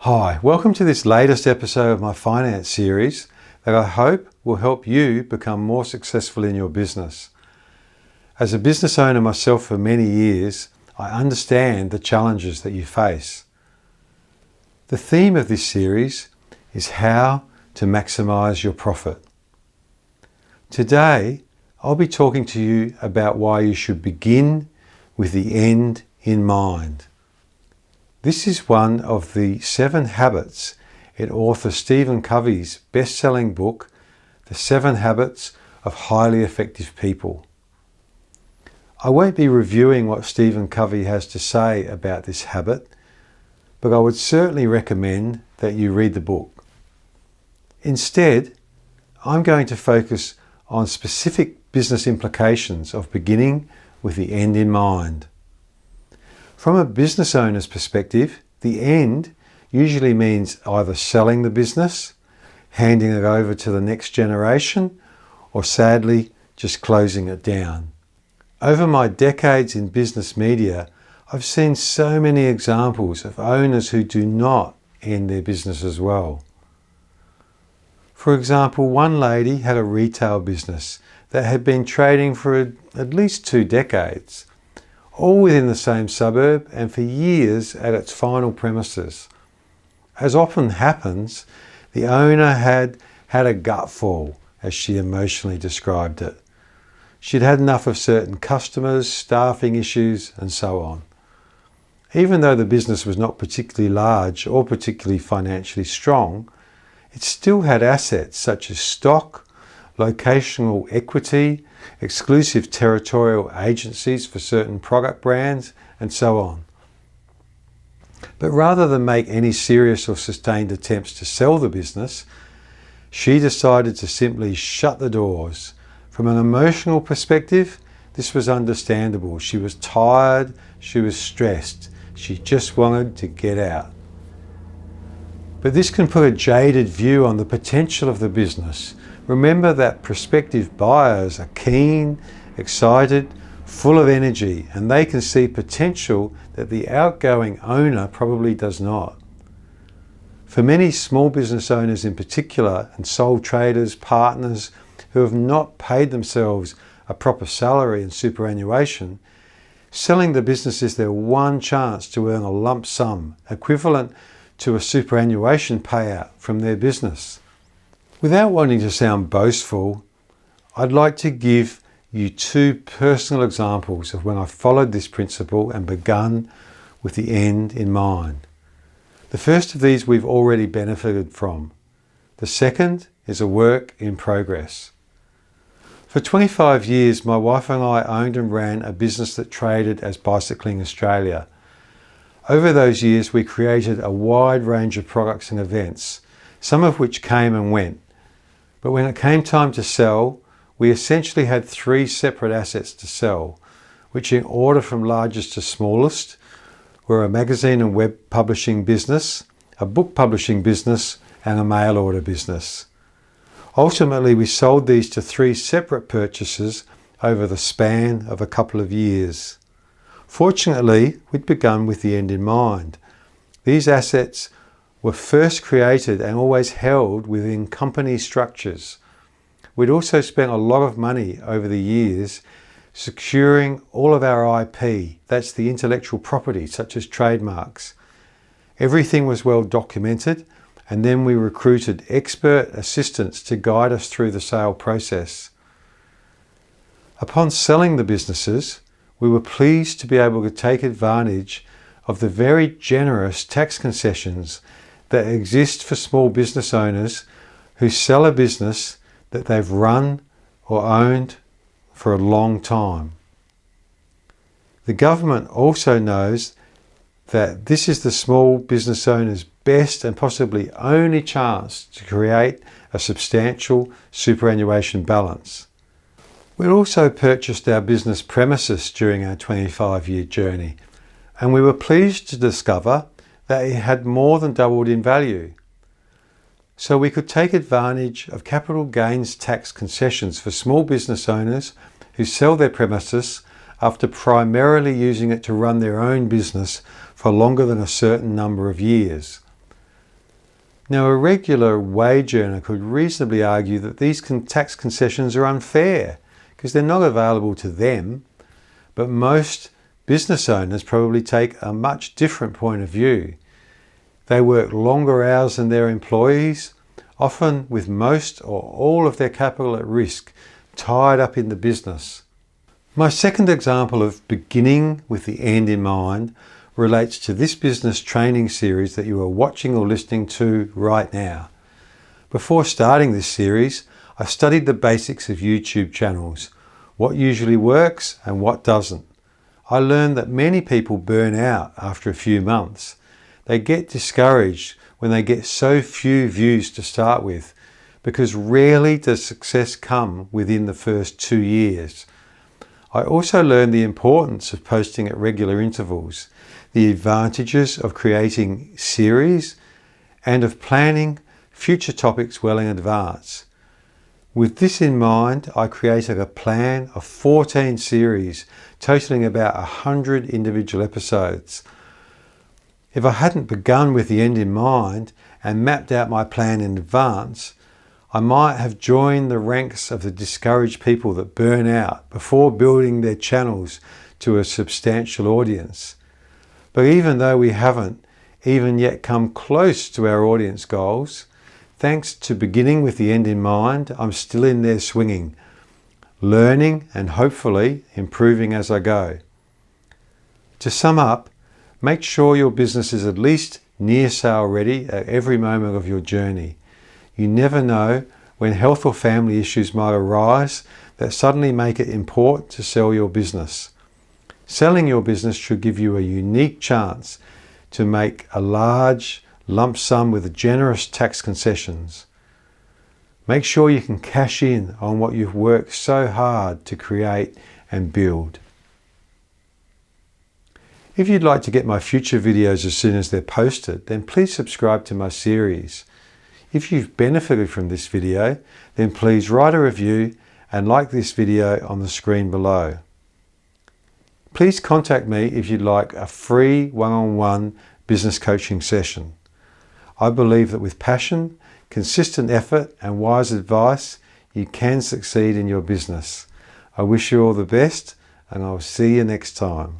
Hi, welcome to this latest episode of my finance series that I hope will help you become more successful in your business. As a business owner myself for many years, I understand the challenges that you face. The theme of this series is how to maximize your profit. Today, I'll be talking to you about why you should begin with the end in mind. This is one of the 7 habits in author Stephen Covey's best-selling book, The 7 Habits of Highly Effective People. I won't be reviewing what Stephen Covey has to say about this habit, but I would certainly recommend that you read the book. Instead, I'm going to focus on specific business implications of beginning with the end in mind. From a business owner's perspective, the end usually means either selling the business, handing it over to the next generation, or sadly, just closing it down. Over my decades in business media, I've seen so many examples of owners who do not end their business as well. For example, one lady had a retail business that had been trading for at least 2 decades. All within the same suburb and for years at its final premises. As often happens, the owner had a gutfall, as she emotionally described it. She'd had enough of certain customers, staffing issues, and so on. Even though the business was not particularly large or particularly financially strong, it still had assets such as stock, locational equity, exclusive territorial agencies for certain product brands, and so on. But rather than make any serious or sustained attempts to sell the business, she decided to simply shut the doors. From an emotional perspective, this was understandable. She was tired, she was stressed, she just wanted to get out. But this can put a jaded view on the potential of the business. Remember that prospective buyers are keen, excited, full of energy, and they can see potential that the outgoing owner probably does not. For many small business owners in particular, and sole traders, partners who have not paid themselves a proper salary and superannuation, selling the business is their one chance to earn a lump sum equivalent to a superannuation payout from their business. Without wanting to sound boastful, I'd like to give you 2 personal examples of when I followed this principle and begun with the end in mind. The first of these we've already benefited from. The second is a work in progress. For 25 years, my wife and I owned and ran a business that traded as Bicycling Australia. Over those years, we created a wide range of products and events, some of which came and went. But when it came time to sell, we essentially had 3 separate assets to sell, which in order from largest to smallest were a magazine and web publishing business, a book publishing business, and a mail order business. Ultimately, we sold these to 3 separate purchasers over the span of a couple of years. Fortunately, we'd begun with the end in mind. These assets were first created and always held within company structures. We'd also spent a lot of money over the years securing all of our IP, that's the intellectual property such as trademarks. Everything was well documented, and then we recruited expert assistants to guide us through the sale process. Upon selling the businesses, we were pleased to be able to take advantage of the very generous tax concessions that exist for small business owners who sell a business that they've run or owned for a long time. The government also knows that this is the small business owner's best and possibly only chance to create a substantial superannuation balance. We also purchased our business premises during our 25-year journey, and we were pleased to discover that it had more than doubled in value. So we could take advantage of capital gains tax concessions for small business owners who sell their premises after primarily using it to run their own business for longer than a certain number of years. Now, a regular wage earner could reasonably argue that these tax concessions are unfair because they're not available to them, but most business owners probably take a much different point of view. They work longer hours than their employees, often with most or all of their capital at risk, tied up in the business. My second example of beginning with the end in mind relates to this business training series that you are watching or listening to right now. Before starting this series, I studied the basics of YouTube channels, what usually works and what doesn't. I learned that many people burn out after a few months. They get discouraged when they get so few views to start with, because rarely does success come within the first 2 years. I also learned the importance of posting at regular intervals, the advantages of creating series, and of planning future topics well in advance. With this in mind, I created a plan of 14 series, totaling about 100 individual episodes. If I hadn't begun with the end in mind and mapped out my plan in advance, I might have joined the ranks of the discouraged people that burn out before building their channels to a substantial audience. But even though we haven't even yet come close to our audience goals, thanks to beginning with the end in mind, I'm still in there swinging, learning and hopefully improving as I go. To sum up, make sure your business is at least near sale ready at every moment of your journey. You never know when health or family issues might arise that suddenly make it important to sell your business. Selling your business should give you a unique chance to make a large lump sum with generous tax concessions. Make sure you can cash in on what you've worked so hard to create and build. If you'd like to get my future videos as soon as they're posted, then please subscribe to my series. If you've benefited from this video, then please write a review and like this video on the screen below. Please contact me if you'd like a free one-on-one business coaching session. I believe that with passion, consistent effort and wise advice, you can succeed in your business. I wish you all the best, and I'll see you next time.